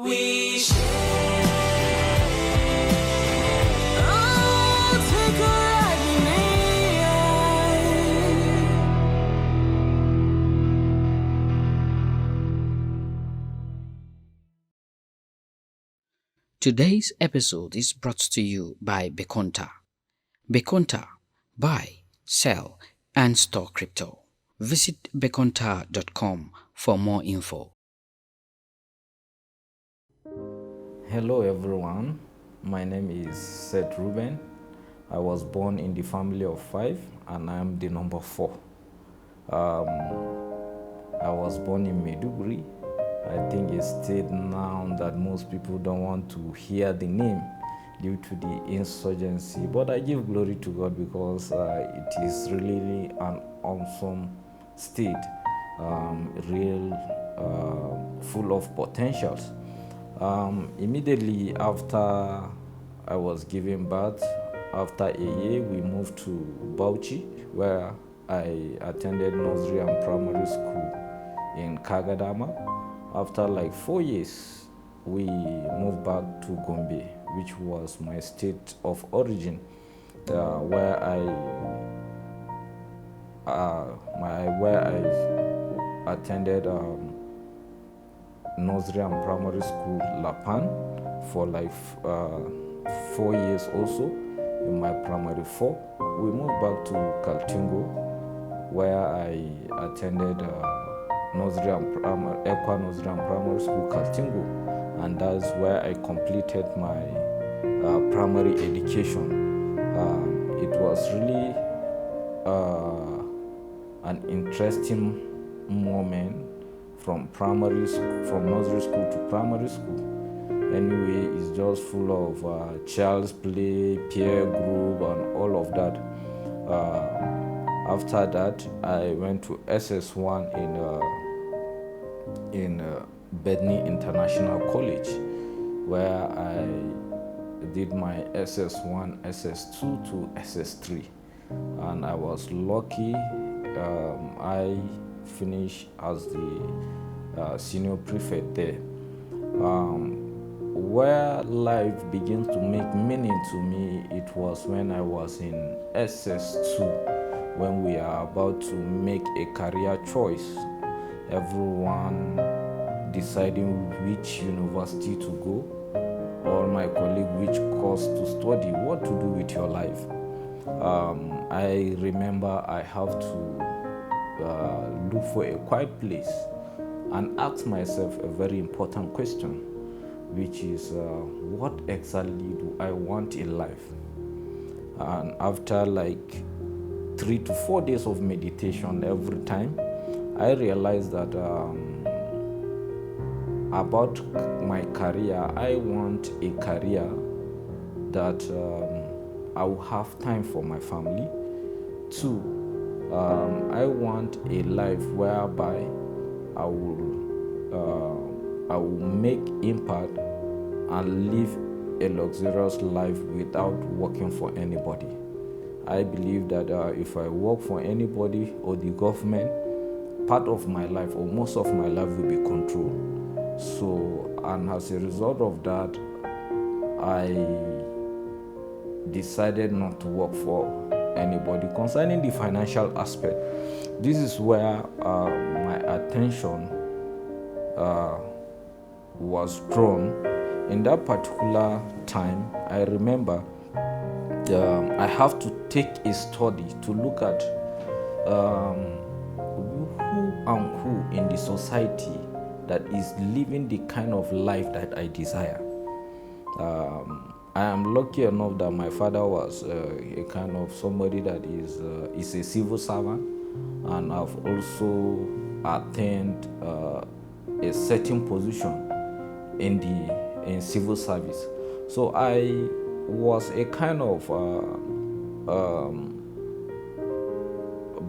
We share. Oh, take a ride with me. Today's episode is brought to you by Bekonta. Bekonta, buy, sell, and store crypto. Visit bekonta.com for more info. Hello everyone, my name is Seth Reuben. I was born in the family of 5 and I am the number 4. I was born in Maiduguri. I think it's state now that most people don't want to hear the name due to the insurgency, but I give glory to God because it is really an awesome state, full of potentials. Immediately after I was given birth, after a year, we moved to Bauchi, where I attended nursery and primary school in Kagadama. After like 4 years, we moved back to Gombe, which was my state of origin, where I attended nursery and primary school Lapan for like 4 years also. In my primary 4, we moved back to Kaltingo, where I attended Ekwa Nursery and Primary School Kaltingo, and that's where I completed my primary education. It was really an interesting moment from nursery school to primary school. Anyway, it's just full of child's play, peer group, and all of that. After that, I went to SS1 in Bedni International College, where I did my SS1, SS2 to SS3, and I was lucky. I finished as the senior prefect there. Where life begins to make meaning to me, it was when I was in SS2, when we are about to make a career choice. Everyone deciding which university to go, all my colleagues which course to study, what to do with your life. I remember I have to look for a quiet place and ask myself a very important question, which is what exactly do I want in life? And after like 3 to 4 days of meditation every time, I realized that about my career, I want a career that I will have time for my family. 2, I want a life whereby I will make impact and live a luxurious life without working for anybody. I believe that if I work for anybody or the government, part of my life or most of my life will be controlled. So, and as a result of that, I decided not to work for anybody. Concerning the financial aspect, this is where my attention was drawn. In that particular time, I remember I have to take a study to look at who and who in the society that is living the kind of life that I desire. I am lucky enough that my father was a kind of somebody that is a civil servant, and I've also attained a certain position in civil service. So I was a kind of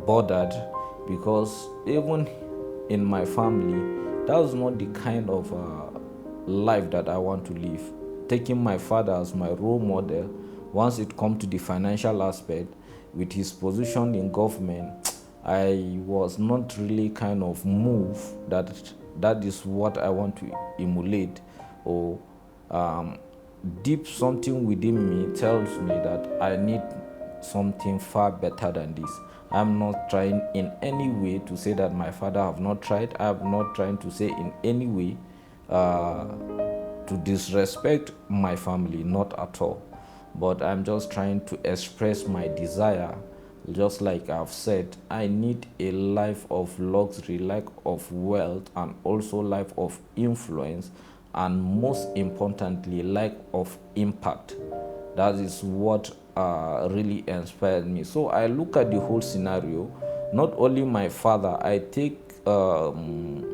bothered, because even in my family, that was not the kind of life that I want to live. Taking my father as my role model, once it comes to the financial aspect, with his position in government, I was not really kind of moved that is what I want to emulate. or deep something within me tells me that I need something far better than this. I'm not trying in any way to say that my father have not tried. I'm not trying to say in any way to disrespect my family, not at all. But I'm just trying to express my desire. Just like I've said, I need a life of luxury, life of wealth, and also life of influence, and most importantly, life of impact. That is what really inspired me. So I look at the whole scenario. Not only my father, I take some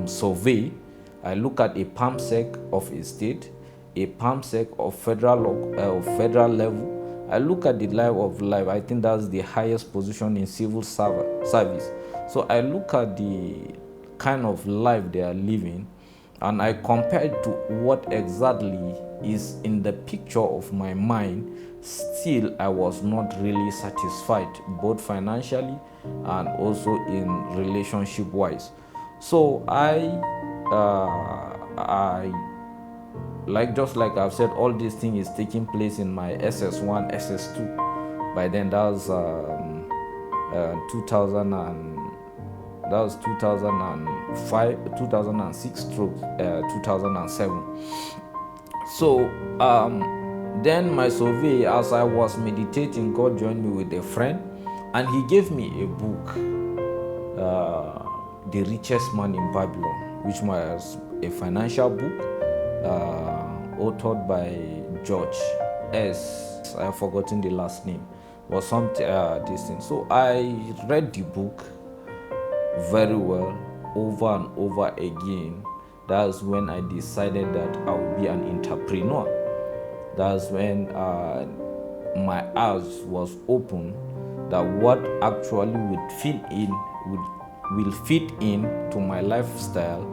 survey. I look at a palm sec of a state, a palm sec of federal level. I look at the life of life. I think that's the highest position in civil service. So I look at the kind of life they are living, and I compare it to what exactly is in the picture of my mind. Still, I was not really satisfied, both financially and also in relationship wise. So I like, just like I've said, all these things is taking place in my SS1, SS2. By then, that was 2000 and that was 2005, 2006 through 2007. So then my survey, as I was meditating, God joined me with a friend, and he gave me a book, The Richest Man in Babylon, which was a financial book, authored by George S. I have forgotten the last name, or something this thing. So I read the book very well over and over again. That's when I decided that I would be an entrepreneur. That's when my eyes was open that what actually will fit in to my lifestyle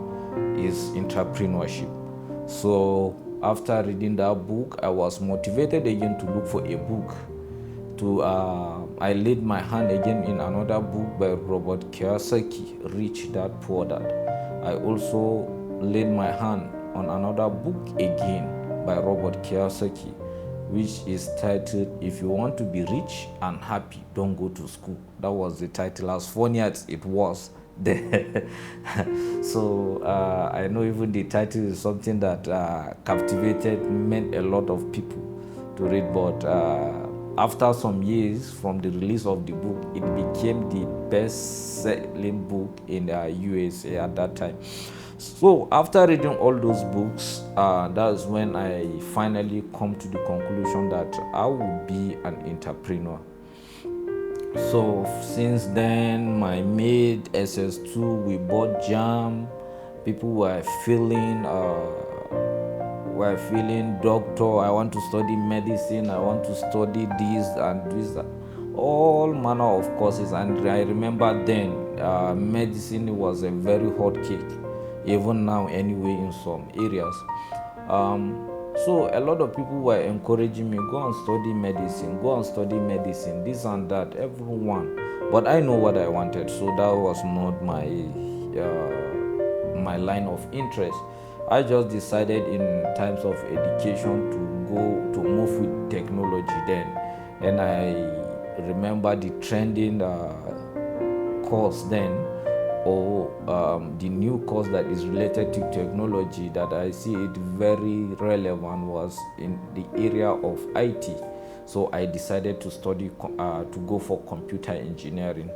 is entrepreneurship. So after reading that book, I was motivated again to look for a book. I laid my hand again in another book by Robert Kiyosaki, Rich Dad Poor Dad. I also laid my hand on another book again by Robert Kiyosaki, which is titled If You Want to Be Rich and Happy, Don't Go to School. That was the title, as funny as it was there. So I know even the title is something that meant a lot of people to read, but after some years from the release of the book, it became the best-selling book in the USA at that time. So after reading all those books, that's when I finally come to the conclusion that I would be an entrepreneur. So since then, my mate SS2, we bought jam. People were feeling doctor, I want to study medicine, I want to study this and this, all manner of courses. And I remember then medicine was a very hot cake, even now anyway in some areas. So a lot of people were encouraging me, go and study medicine, this and that, everyone. But I know what I wanted, so that was not my line of interest. I just decided in times of education to move with technology then. And I remember the trending course then, or the new course that is related to technology that I see it very relevant was in the area of IT. So I decided to study to go for computer engineering.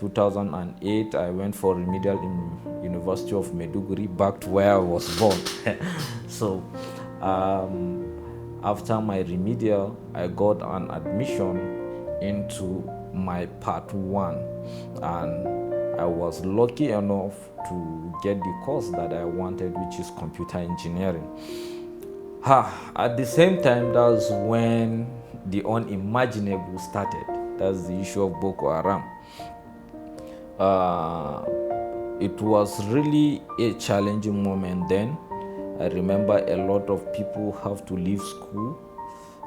2008 I went for remedial in University of Maiduguri, back to where I was born. So after my remedial, I got an admission into my part 1, and I was lucky enough to get the course that I wanted, which is computer engineering. At the same time, that's when the unimaginable started. That's the issue of Boko Haram. It was really a challenging moment then. I remember a lot of people have to leave school.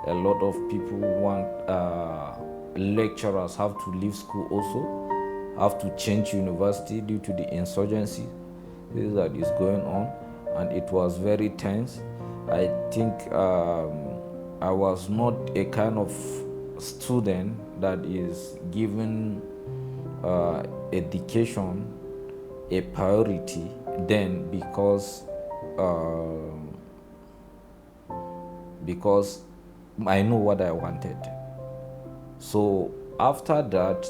A lot of people lecturers have to leave school also, have to change university due to the insurgency that is going on. and it was very tense. I think I was not a kind of student that is given education a priority then, because I know what I wanted. So after that,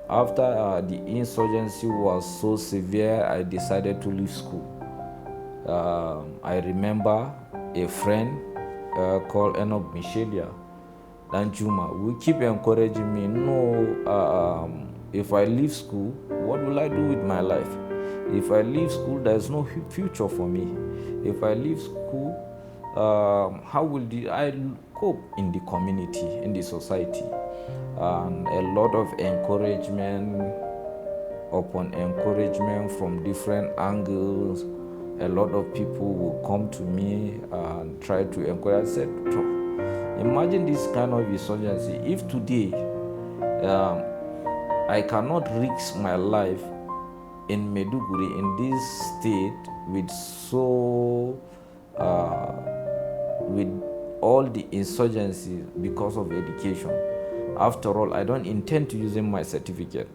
after the insurgency was so severe, I decided to leave school. I remember a friend called Enoch Michelia Danjuma will keep encouraging me. No, if I leave school, what will I do with my life? If I leave school, there's no future for me. If I leave school, how will I cope in the community, in the society? And a lot of encouragement upon encouragement from different angles. A lot of people will come to me and try to encourage. I said, imagine this kind of insurgency. If today I cannot risk my life in Meduguri, in this state, with all the insurgencies because of education. After all, I don't intend to using my certificate.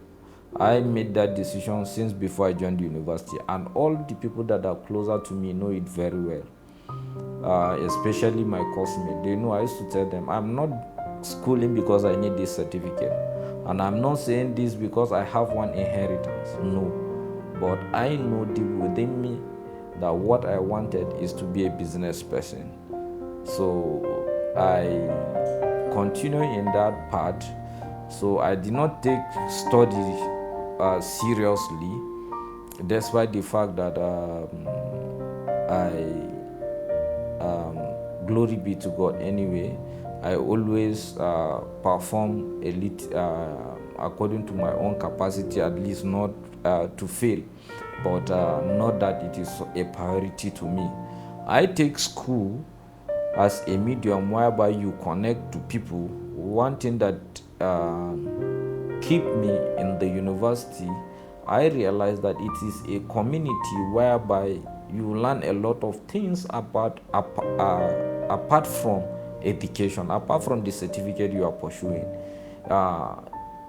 I made that decision since before I joined the university, and all the people that are closer to me know it very well. Especially my classmates. They know. I used to tell them, I'm not schooling because I need this certificate, and I'm not saying this because I have one inheritance. No, but I know deep within me that what I wanted is to be a business person. So I continue in that path. So I did not take study seriously, despite the fact that glory be to God anyway, I always perform a little according to my own capacity, at least not to fail, but not that it is a priority to me. I take school as a medium whereby you connect to people. One thing that keep me in the university, I realized that it is a community whereby you learn a lot of things apart from education, apart from the certificate you are pursuing.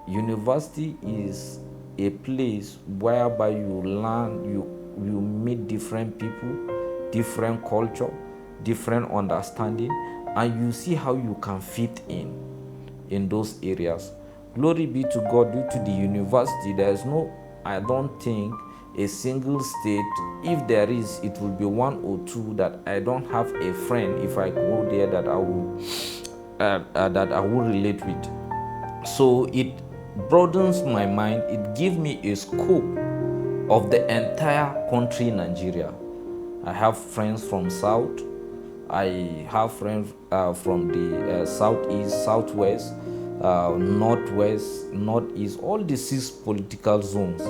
University is a place whereby you learn, you meet different people, different culture, different understanding, and you see how you can fit in those areas. Glory be to God, due to the university, there is no, I don't think, a single state. If there is, it will be one or two that I don't have a friend, if I go there, that I will relate with. So it broadens my mind. It gives me a scope of the entire country, Nigeria. I have friends from South. I have friends from the Southeast, Southwest, Northwest, Northeast, all the 6 political zones.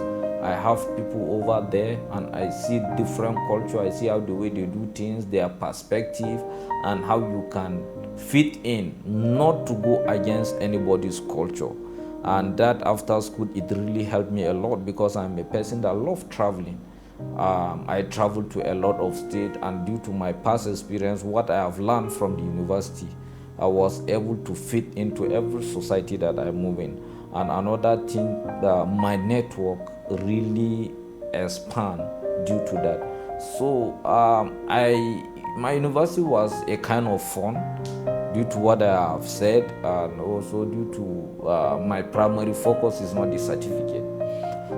I have people over there, and I see different culture. I see how the way they do things, their perspective, and how you can fit in, not to go against anybody's culture. And that after school, it really helped me a lot, because I'm a person that loves traveling. I traveled to a lot of states, and due to my past experience, what I have learned from the university, I was able to fit into every society that I move in. And another thing, my network really expand due to that. So my university was a kind of fun, due to what I have said, and also due to my primary focus is not the certificate.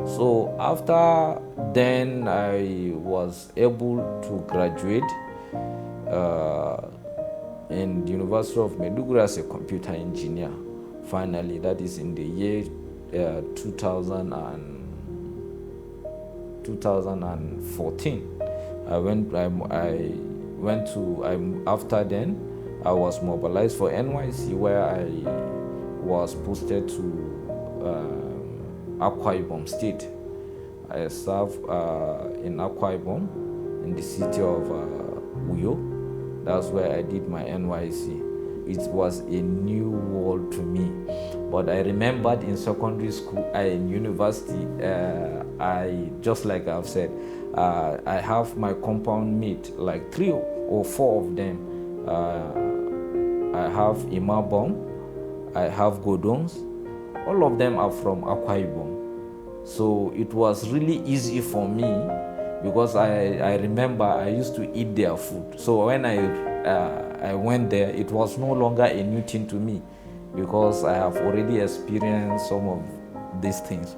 So after then, I was able to graduate in the University of Maiduguri as a computer engineer. Finally, that is in the year 2014. After then, I was mobilized for NYC, where I was posted to Akwa Ibom State. I served in Akwa Ibom, in the city of Uyo. That's where I did my NYC. It was a new world to me. But I remembered in secondary school, in university, just like I've said, I have my compound mate, like 3 or 4 of them. I have Imabom, I have Godons. All of them are from Akwa Ibom. So it was really easy for me because I remember I used to eat their food. So when I went there, it was no longer a new thing to me because I have already experienced some of these things,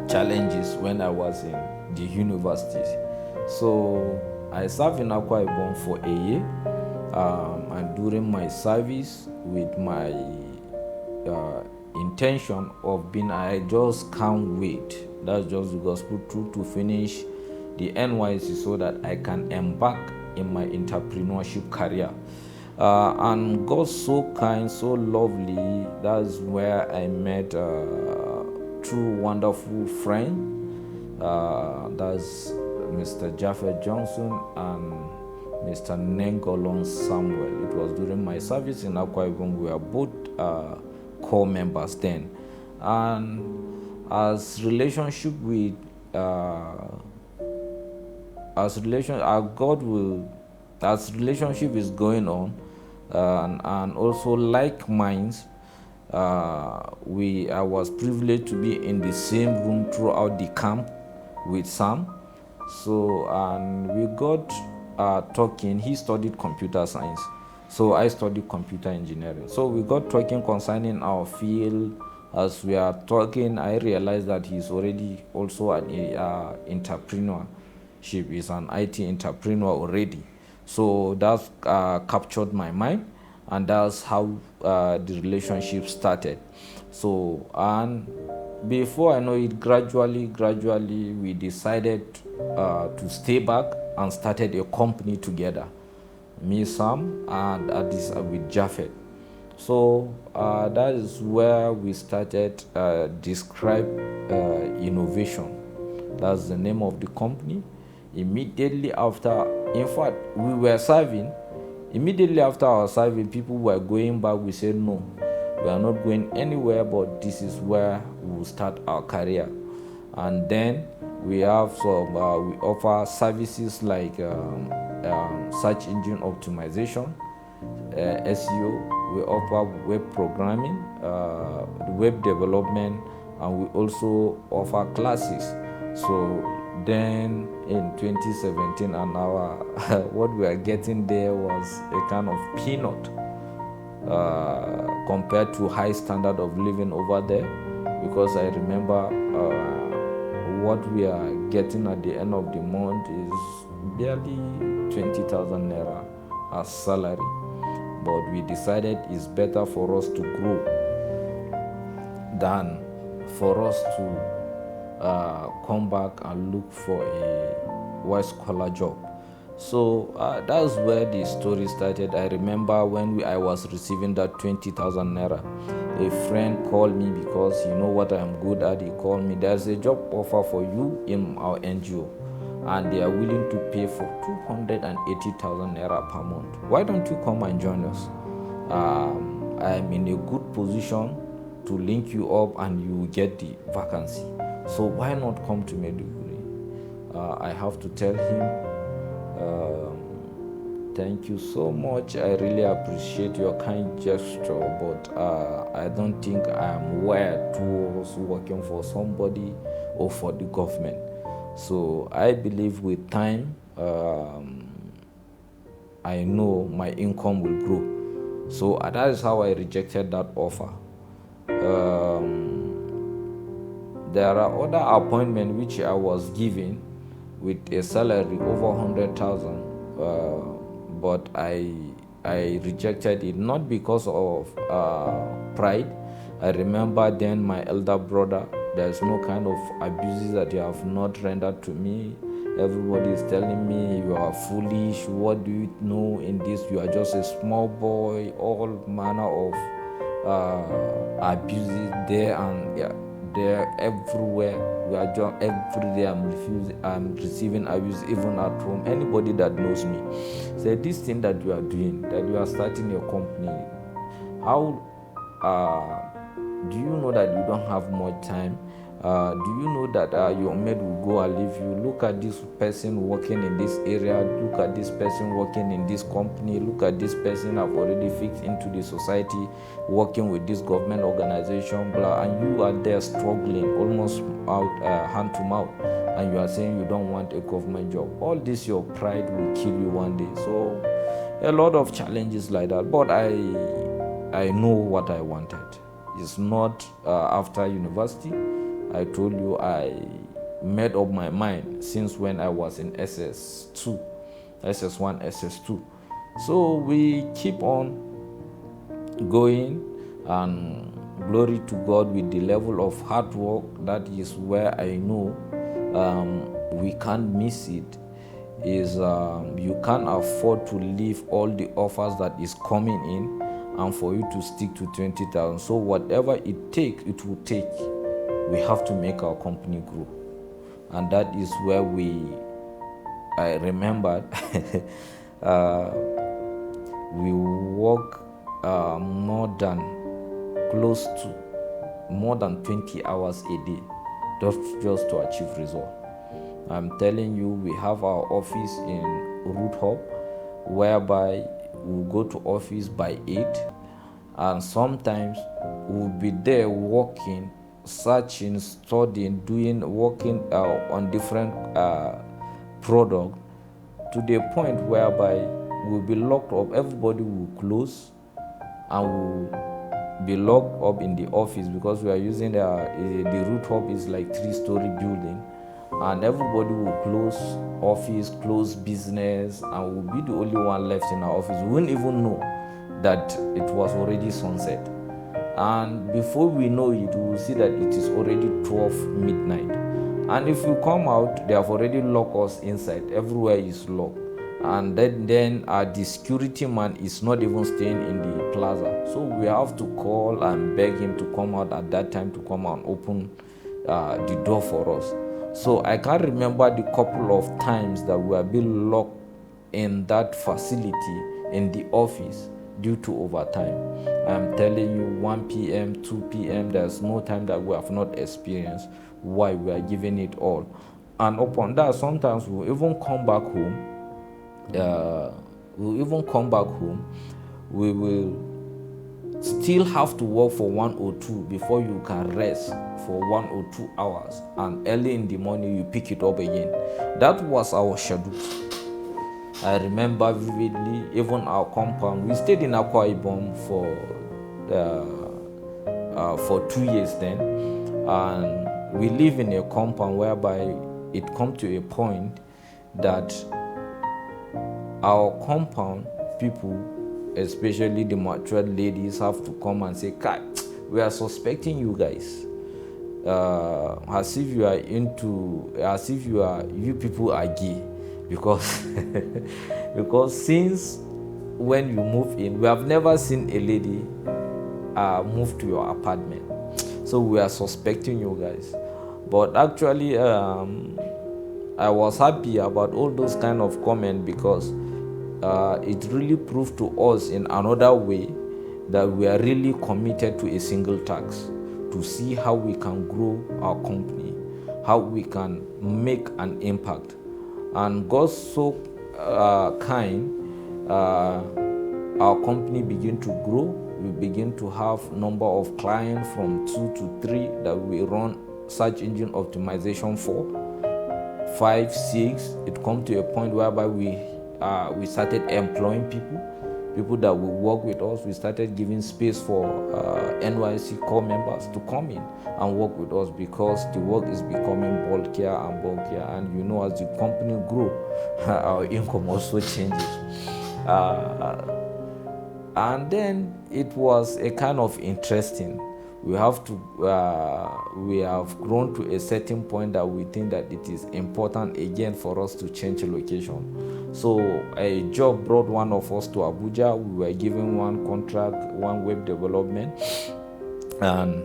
challenges when I was in the universities. So I served in Akwa Ibom for a year, and during my service, with my intention of being, I just can't wait. That's just the gospel truth, to finish the NYC so that I can embark in my entrepreneurship career. And God's so kind, so lovely. That's where I met two wonderful friends. That's Mr. Jaffet Johnson and Mr. Nengolon Samuel. It was during my service in Akwa Ibom. We were both core members then. And as relationship with as relationship is going on, and also like minds, I was privileged to be in the same room throughout the camp with Sam. So, and we got talking. He studied computer science, so I studied computer engineering. So we got talking concerning our field. As we are talking, I realized that he's already also an entrepreneur. She is an IT entrepreneur already. So that captured my mind, and that's how the relationship started. So, and before I know it, gradually, we decided to stay back and started a company together. Me, Sam, and this with Jaffet. So that is where we started Describe Innovation. That's the name of the company. Immediately after, in fact, we were serving. Immediately after our serving, people were going back. We said, no, we are not going anywhere, but this is where we will start our career. And then we have some, we offer services like search engine optimization, SEO. We offer web programming, web development, and we also offer classes. So then in 2017, and our what we are getting there was a kind of peanut compared to high standard of living over there, because I remember what we are getting at the end of the month is barely 20,000 naira as salary. But we decided it's better for us to grow than for us to come back and look for a white-collar job. So that's where the story started. I remember when I was receiving that 20,000 naira, a friend called me because he know what I'm good at. He called me, there's a job offer for you in our NGO, and they are willing to pay for 280,000 naira per month. Why don't you come and join us? I'm in a good position to link you up and you will get the vacancy. So why not come to Maiduguri? I have to tell him, thank you so much. I really appreciate your kind gesture, but I don't think I'm wired towards working for somebody or for the government. So I believe with time, I know my income will grow. So that is how I rejected that offer. There are other appointments which I was given with a salary over 100,000, but I rejected it, not because of pride. I remember then my elder brother, there's no kind of abuses that you have not rendered to me. Everybody is telling me you are foolish. What do you know in this? You are just a small boy. All manner of abuses there and there everywhere. We are just every day. I'm receiving abuse even at home. Anybody that knows me say this thing that you are doing, that you are starting your company. How do you know that you don't have much time? Do you know that your mate will go and leave you? Look at this person working in this area. Look at this person working in this company. Look at this person have already fixed into the society, working with this government organization, blah. And you are there struggling, almost out hand to mouth, and you are saying you don't want a government job. All this, your pride will kill you one day. So a lot of challenges like that. But I know what I wanted. It's not after university. I told you I made up my mind since when I was in SS2, SS1, SS2. So we keep on going, and glory to God, with the level of hard work. That is where I know we can't miss it. Is you can't afford to leave all the offers that is coming in, and for you to stick to 20,000. So whatever it takes, it will take. We have to make our company grow, and that is where I remembered we work more than 20 hours a day just to achieve result. I'm telling you, we have our office in Root Hub, whereby we go to office by 8, and sometimes we'll be there working, searching, studying, working on different product, to the point whereby we'll be locked up. Everybody will close, and we'll be locked up in the office, because we are using the Root Hub is like 3-story building, and everybody will close office, close business, and we'll be the only one left in our office. We wouldn't even know that it was already sunset. And before we know it, we will see that it is already 12 midnight. And if we come out, they have already locked us inside. Everywhere is locked. And then the security man is not even staying in the plaza. So we have to call and beg him to come out at that time, to come out and open the door for us. So I can't remember the couple of times that we have been locked in that facility, in the office, due to overtime. I'm telling you, 1 p.m., 2 p.m., there's no time that we have not experienced. Why? We are giving it all. And upon that, sometimes we'll even come back home. We will still have to work for 1 or 2 before you can rest for 1 or 2 hours. And early in the morning, you pick it up again. That was our schedule. I remember vividly, even our compound. We stayed in Akwa Ibom for 2 years then, and we live in a compound whereby it come to a point that our compound people, especially the matured ladies, have to come and say, "Kai, we are suspecting you guys, as if you people are gay." Because since when you move in, we have never seen a lady move to your apartment. So we are suspecting you guys. But actually, I was happy about all those kind of comments, because it really proved to us in another way that we are really committed to a single task, to see how we can grow our company, how we can make an impact. And God's so kind, our company begin to grow. We begin to have number of clients from 2 to 3 that we run search engine optimization for. 5, 6. It come to a point whereby we started employing people that will work with us. We started giving space for NYC core members to come in and work with us, because the work is becoming bulkier and bulkier. And as the company grow, our income also changes. And then it was a kind of interesting. We have grown to a certain point that we think that it is important again for us to change location. So a job brought one of us to Abuja. We were given one contract, one web development. And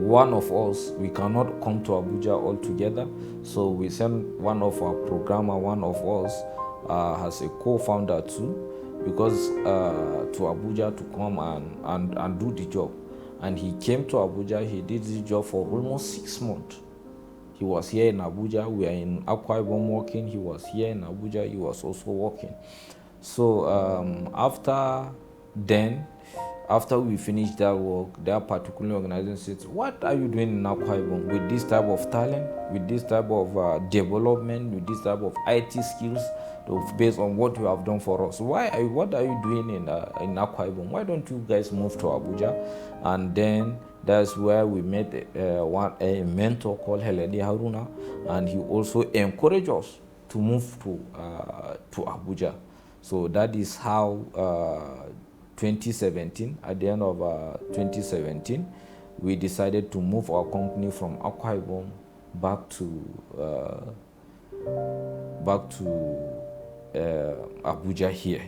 one of us, we cannot come to Abuja all together. So we sent one of our programmer, one of us has a co-founder too, because to Abuja to come and do the job. and he came to Abuja. He did this job for almost 6 months. He was here in Abuja. We are in Akwa Ibom working. He was here in Abuja. He was also working. So after we finished that work, that particular organization said, "What are you doing in Akwa Ibom with this type of talent, with this type of development, with this type of IT skills, based on what you have done for us? What are you doing in Akwa Ibom? Why don't you guys move to Abuja?" And then that's where we met a mentor called Heledi Haruna, and he also encouraged us to move to Abuja. So that is how 2017, at the end of 2017, we decided to move our company from Akwa Ibom back to Abuja here.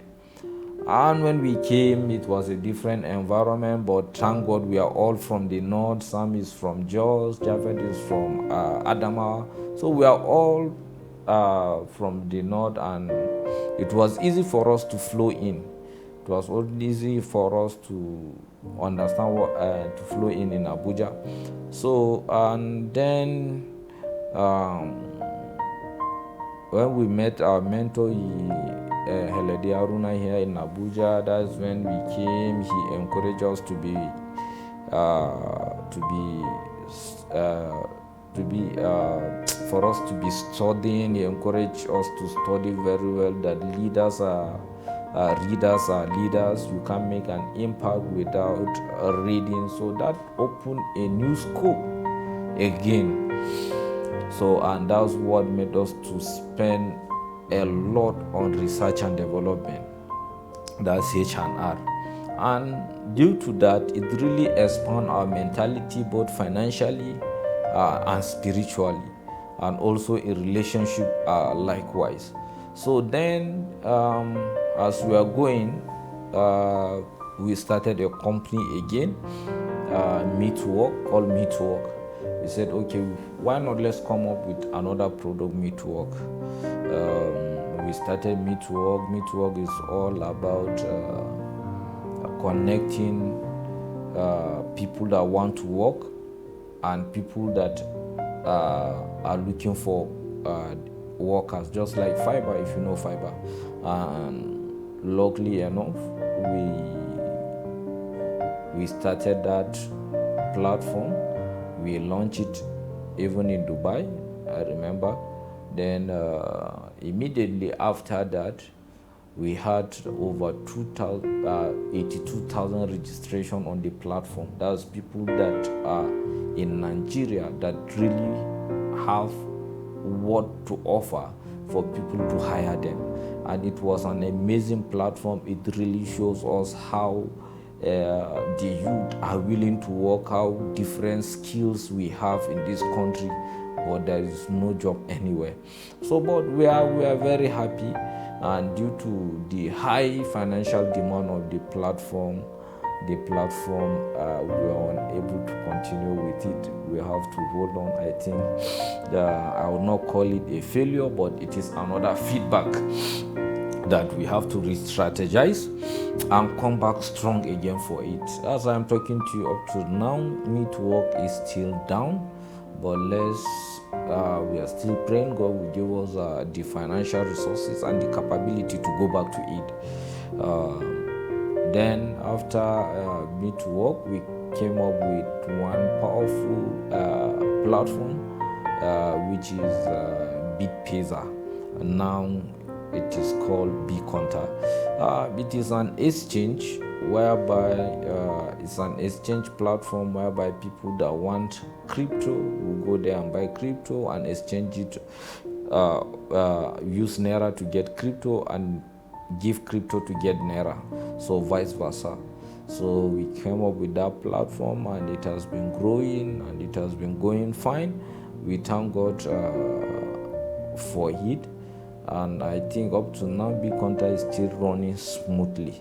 And when we came, it was a different environment, but thank God we are all from the north. Sam is from Jos, Javed is from Adamawa. So we are all from the north, and it was easy for us to flow in. It was easy for us to understand to flow in Abuja. So, and then when we met our mentor, Heledi Aruna here in Abuja, that's when we came. He encouraged us for us to be studying. He encouraged us to study very well, that leaders are leaders. You can't make an impact without reading. So that opened a new scope again. So, and that's what made us to spend a lot on research and development. That's H&R. And due to that, it really expanded our mentality, both financially and spiritually, and also in relationship likewise. So then, as we are going, we started a company again, Me to Work, called Me to Work. We said, okay, why not let's come up with another product, Me to Work. We started Me to Work. Me to Work is all about connecting people that want to work and people that are looking for workers, just like Fiverr, if you know Fiverr. And luckily enough, we started that platform. We launched it even in Dubai, I remember. Then immediately after that, we had over 82,000 registration on the platform. That's people that are in Nigeria that really have what to offer for people to hire them. And it was an amazing platform. It really shows us how the youth are willing to work, how different skills we have in this country, but there is no job anywhere. So, but we are very happy, and due to the high financial demand of the platform, we were unable to continue with it. We have to hold on. I think I will not call it a failure, but it is another feedback that we have to re-strategize and come back strong again for it. As I'm talking to you up to now, Me to Work is still down, but we are still praying God will give us the financial resources and the capability to go back to it. Then after Me to Work, we came up with one powerful platform, which is BitPesa. Now it is called BConta. It is an exchange whereby it's an exchange platform whereby people that want crypto will go there and buy crypto and exchange it, use Naira to get crypto and give crypto to get Naira, so vice versa. So we came up with that platform, and it has been growing and it has been going fine. We thank God for it, and I think up to now BConta is still running smoothly.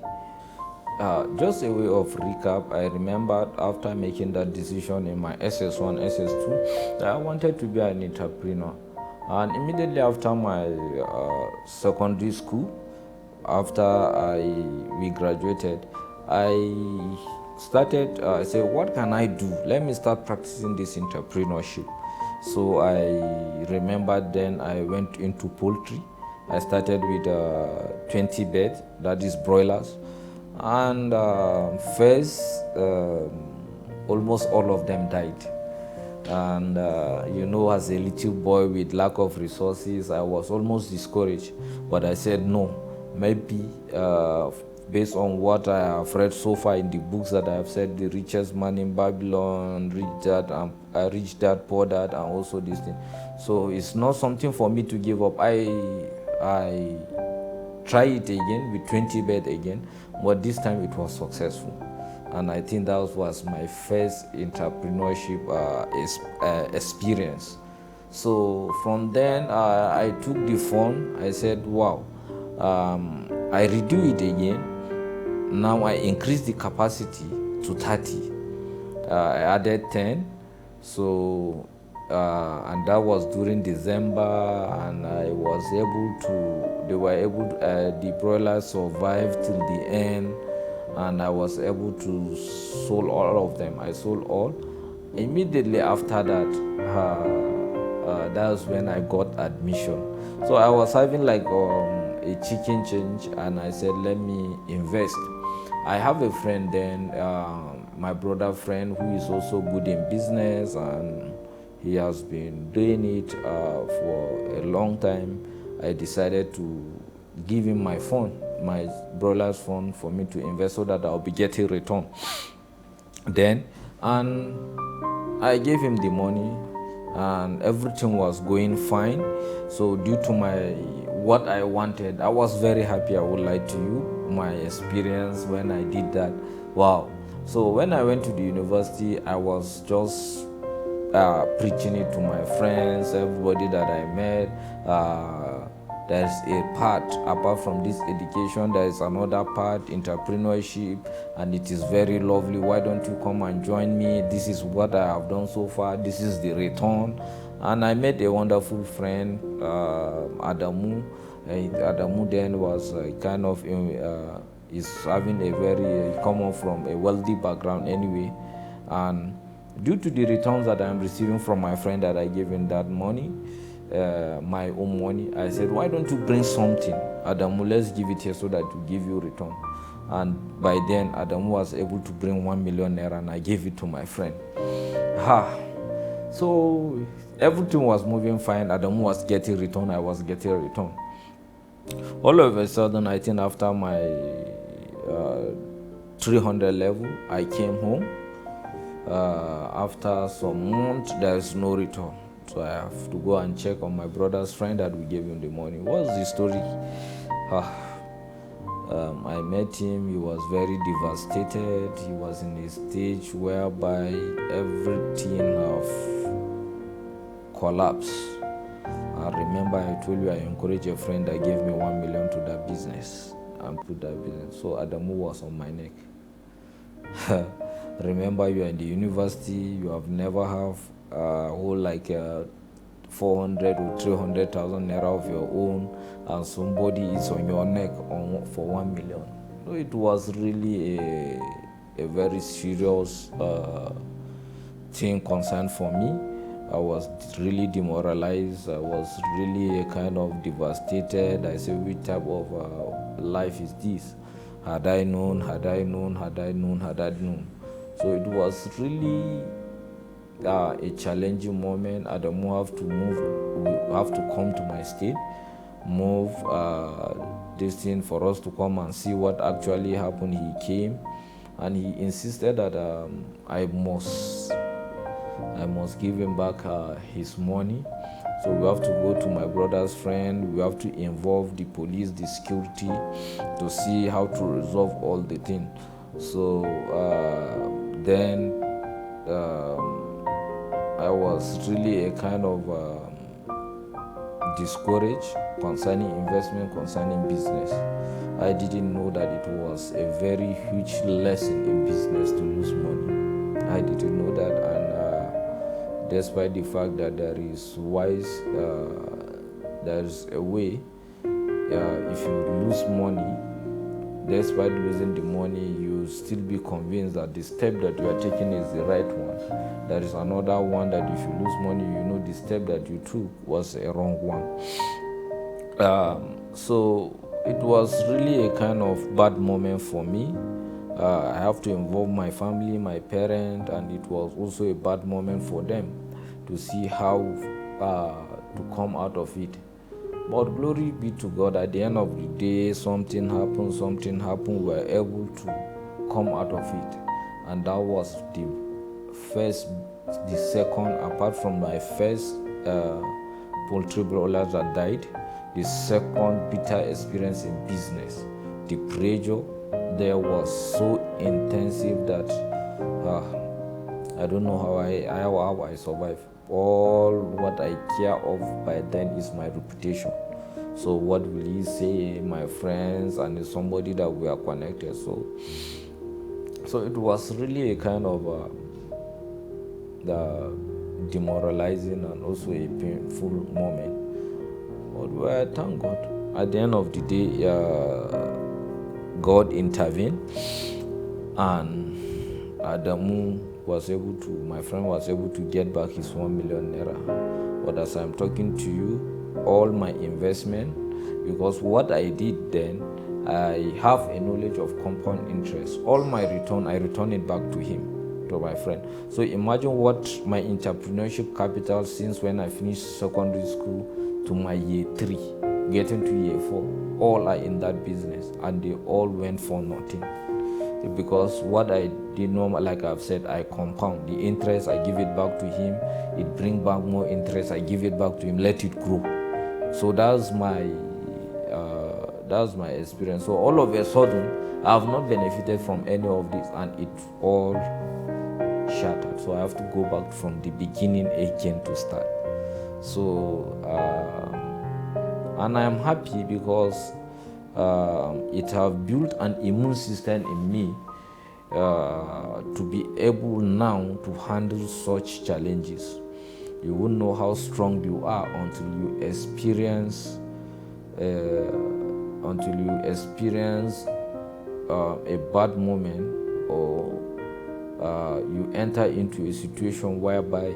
Just a way of recap, I remembered after making that decision in my SS1, SS2, that I wanted to be an entrepreneur. And immediately after my secondary school, after we graduated, I started, I said, what can I do? Let me start practicing this entrepreneurship. So I remember then I went into poultry. I started with 20 beds, that is broilers. And first, almost all of them died. And as a little boy with lack of resources, I was almost discouraged. But I said no, maybe based on what I have read so far in the books that I have said, the richest man in Babylon, rich dad, poor dad, and also this thing. So it's not something for me to give up. I try it again with 20 bed again, but this time it was successful. And I think that was my first entrepreneurship experience. So from then I took the phone. I said, wow, I redo it again. Now I increased the capacity to 30. I added 10. So and that was during December, and I was able to, they were able to, the broilers survived till the end, and I was able to sold all of them. I sold all. Immediately after that, that's when I got admission. So I was having like a chicken change, and I said, let me invest. I have a friend then, my brother friend, who is also good in business, and he has been doing it for a long time. I decided to give him my phone, my brother's phone, for me to invest so that I'll be getting return. Then, and I gave him the money, and everything was going fine. So due to what I wanted, I was very happy. I would lie to you, my experience when I did that. Wow. So when I went to the university, I was just preaching it to my friends, everybody that I met. There's a part, apart from this education, there is another part, entrepreneurship, and it is very lovely. Why don't you come and join me? This is what I have done so far. This is the return. And I met a wonderful friend, Adamu. Adamu then was kind of is having a very come from a wealthy background anyway, and due to the returns that I'm receiving from my friend that I gave him that money, my own money, I said, why don't you bring something? Adamu, let's give it here so that we give you return. And by then, Adamu was able to bring 1 million naira, and I gave it to my friend. So everything was moving fine. Adamu was getting return, I was getting return. All of a sudden, I think after my 300 level, I came home. After some months, there is no return. So I have to go and check on my brother's friend that we gave him the money. What's the story? I met him. He was very devastated. He was in a stage whereby everything have collapsed. I remember I told you I encouraged a friend that gave me 1 million to that business and put that business. So Adamu was on my neck. Remember, you are in the university, you have never have a whole 400 or 300,000 naira of your own, and somebody is on your neck for 1 million. So it was really a very serious thing concerned for me. I was really demoralized. I was really kind of devastated. I said, which type of life is this? Had I known. So it was really a challenging moment. Adamu have to move. We have to come to my state, move this thing for us to come and see what actually happened. He came, and he insisted that I must give him back his money. So we have to go to my brother's friend. We have to involve the police, the security, to see how to resolve all the things. So then I was really a kind of discouraged concerning investment, concerning business. I didn't know that it was a very huge lesson in business to lose money. I didn't know that, and despite the fact that there is a way, if you lose money, despite losing the money, you still be convinced that the step that you are taking is the right one. There is another one that if you lose money, you know the step that you took was a wrong one. So it was really a kind of bad moment for me. I have to involve my family, my parents, and it was also a bad moment for them to see how to come out of it. But glory be to God, at the end of the day, something happened, we were able to come out of it. And that was the second, apart from my first poultry broilers that died, the second bitter experience in business. The pressure there was so intensive that I don't know how I survived. All what I care of by then is my reputation. So what will he say, my friends, and somebody that we are connected. So it was really a kind of demoralizing and also a painful moment. But thank God, at the end of the day, God intervened, and Adamu my friend was able to get back his 1 million naira. But as I'm talking to you, all my investment, because what I did then, I have a knowledge of compound interest. All my return, I return it back to him, to my friend. So imagine what my entrepreneurship capital since when I finished secondary school to my year 3, getting to year 4, all are in that business, and they all went for nothing. Because what I did normal, like I've said, I compound the interest, I give it back to him, it bring back more interest, I give it back to him, let it grow. So that's my experience. So all of a sudden, I have not benefited from any of this, and it all shattered. So I have to go back from the beginning again to start. So and I am happy because it have built an immune system in me to be able now to handle such challenges. You won't know how strong you are until you experience a bad moment, or you enter into a situation whereby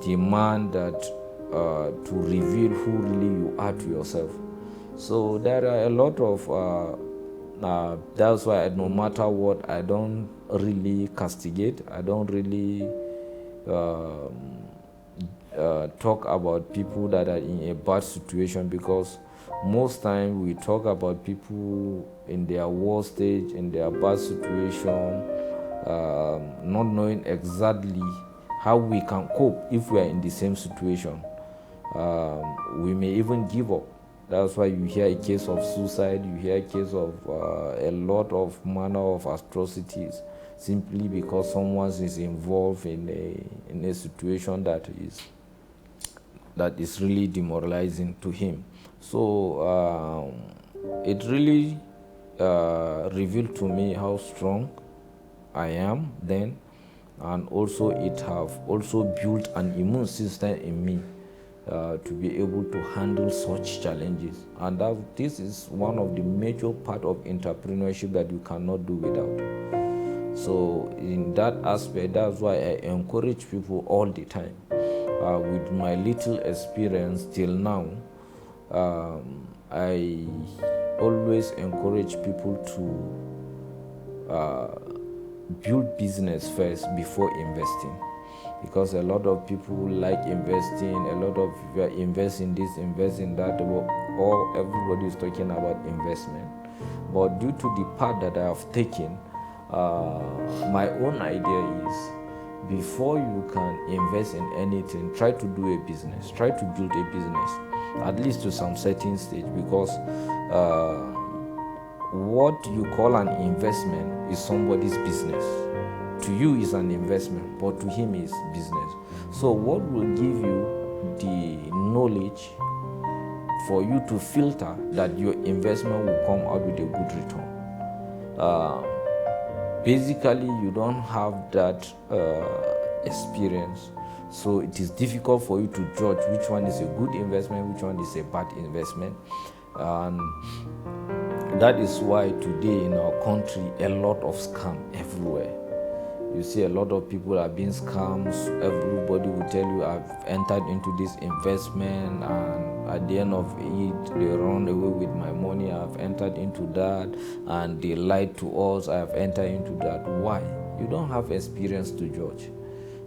demand that to reveal who really you are to yourself. So there are a lot of that's why no matter what, I don't really castigate, I don't really talk about people that are in a bad situation, because most time we talk about people in their worst stage, in their bad situation, not knowing exactly how we can cope if we are in the same situation. We may even give up. That's why you hear a case of suicide, you hear a case of a lot of manner of atrocities, simply because someone is involved in a situation that is really demoralizing to him. So it really revealed to me how strong I am then, and also it have also built an immune system in me to be able to handle such challenges. And this is one of the major part of entrepreneurship that you cannot do without. So in that aspect, that's why I encourage people all the time. With my little experience till now, I always encourage people to build business first before investing. Because a lot of people like investing, a lot of people invest in this, invest in that, or everybody is talking about investment. But due to the path that I have taken, my own idea is, before you can invest in anything, try to do a business, try to build a business, at least to some certain stage, because what you call an investment is somebody's business. To you is an investment, but to him is business. So what will give you the knowledge for you to filter that your investment will come out with a good return? Basically, you don't have that experience, so it is difficult for you to judge which one is a good investment, which one is a bad investment. And That is why today in our country, a lot of scam everywhere. You see a lot of people are being scammed. Everybody will tell you, I've entered into this investment, and at the end of it, they run away with my money. I've entered into that, and they lied to us. I've entered into that. Why? You don't have experience to judge.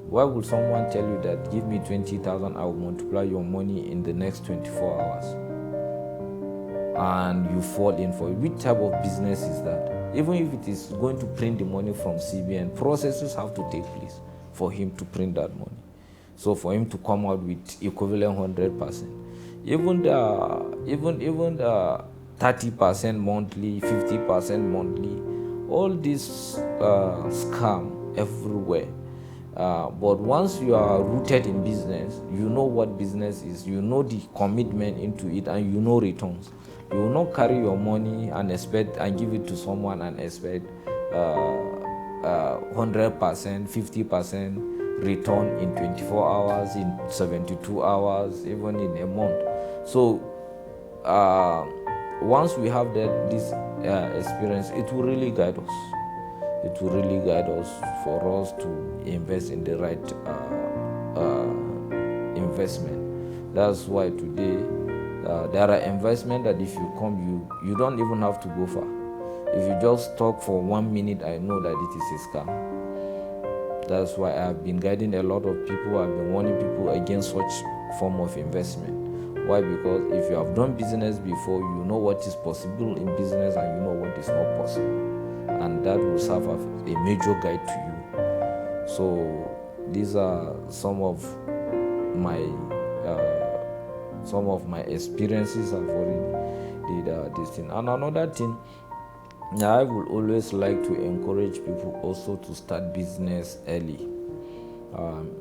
Why would someone tell you that, give me 20,000, I will multiply your money in the next 24 hours? And you fall in for it. Which type of business is that? Even if it is going to print the money from CBN, processes have to take place for him to print that money. So for him to come out with equivalent 100%, even the 30% monthly, 50% monthly, all this scam everywhere. But once you are rooted in business, you know what business is, you know the commitment into it, and you know returns. You will not carry your money and expect and give it to someone and expect 100%, 50% return in 24 hours, in 72 hours, even in a month. So once we have this experience, it will really guide us. It will really guide us for us to invest in the right investment. That's why today there are investments that if you come, you don't even have to go far. If you just talk for 1 minute, I know that it is a scam. That's why I've been guiding a lot of people. I've been warning people against such form of investment. Why? Because if you have done business before, you know what is possible in business and you know what is not possible. And that will serve as a major guide to you. So these are some of my experiences. I've already did this thing. And another thing, I would always like to encourage people also to start business early.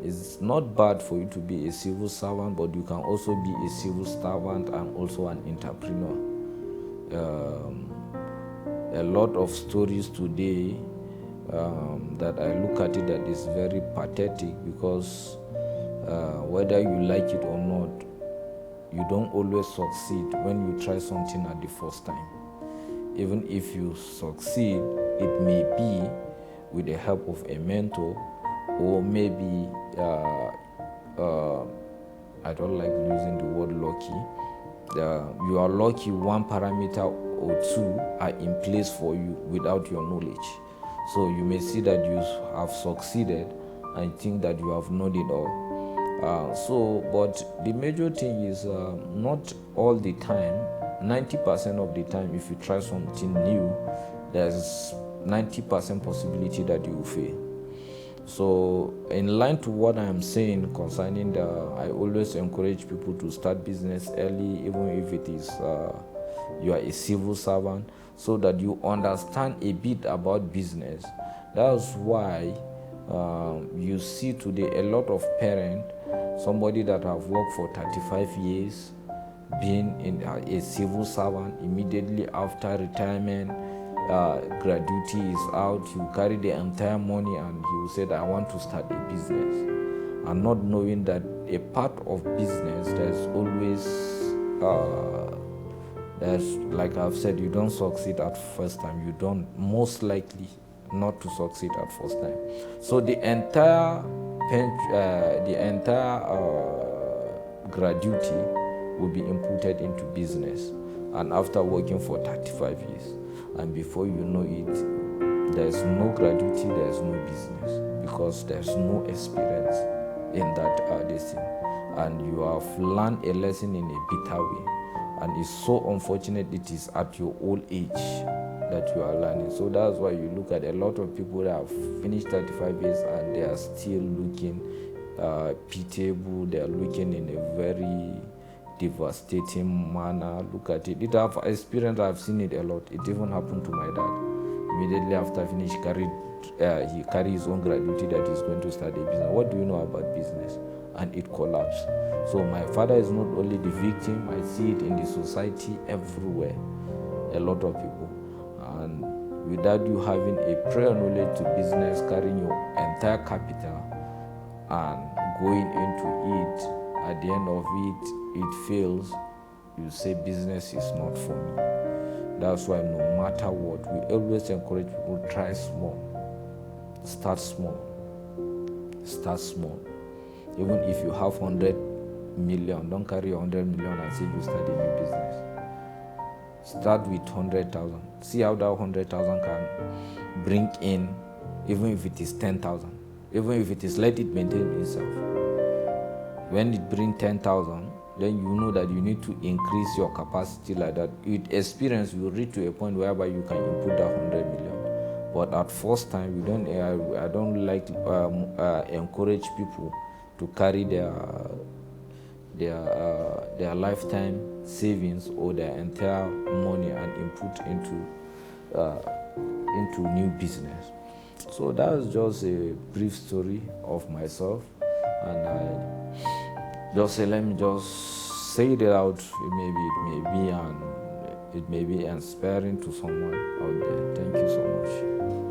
It's not bad for you to be a civil servant, but you can also be a civil servant and also an entrepreneur. A lot of stories today that I look at it that is very pathetic, because whether you like it or not, you don't always succeed when you try something at the first time. Even if you succeed, it may be with the help of a mentor, or maybe I don't like using the word lucky. You are lucky one parameter or two are in place for you without your knowledge. So you may see that you have succeeded and think that you have known it all. But the major thing is not all the time. 90% of the time, if you try something new, there's 90% possibility that you will fail. So in line to what I am saying concerning I always encourage people to start business early, even if it is you are a civil servant, so that you understand a bit about business. That's why you see today a lot of parents, somebody that have worked for 35 years, being in a civil servant, immediately after retirement, gratuity is out, you carry the entire money and you say that I want to start a business, and not knowing that a part of business, there's always like I've said, you don't succeed at first time. You don't, most likely not to succeed at first time. So the entire gratuity will be inputted into business, and after working for 35 years, and before you know it, there's no gratuity, there's no business, because there's no experience in that this thing, and you have learned a lesson in a bitter way, and it's so unfortunate it is at your old age that you are learning. So that's why you look at a lot of people that have finished 35 years and they are still looking pitiable. They are looking in a very devastating manner. Look at it. It have experience. I've seen it a lot. It even happened to my dad. Immediately after finish, he carried his own gratuity that he's going to start a business. What do you know about business? And it collapsed. So my father is not only the victim. I see it in the society everywhere. A lot of people. And without you having a prior knowledge to business, carrying your entire capital and going into it, at the end of it, it fails, you say business is not for me. That's why no matter what, we always encourage people to try small, start small. Even if you have 100 million, don't carry 100 million and say you start a new business. Start with 100,000. See how that 100,000 can bring in, even if it is 10,000. Even if it is, let it maintain itself. When it brings 10,000, then you know that you need to increase your capacity like that. With experience, you will reach to a point whereby you can input that 100 million. But at first time, I don't like to encourage people to carry their lifetime savings or their entire money and input into new business. So that's just a brief story of myself, and let me just say it out. It may be inspiring to someone out there. Thank you so much.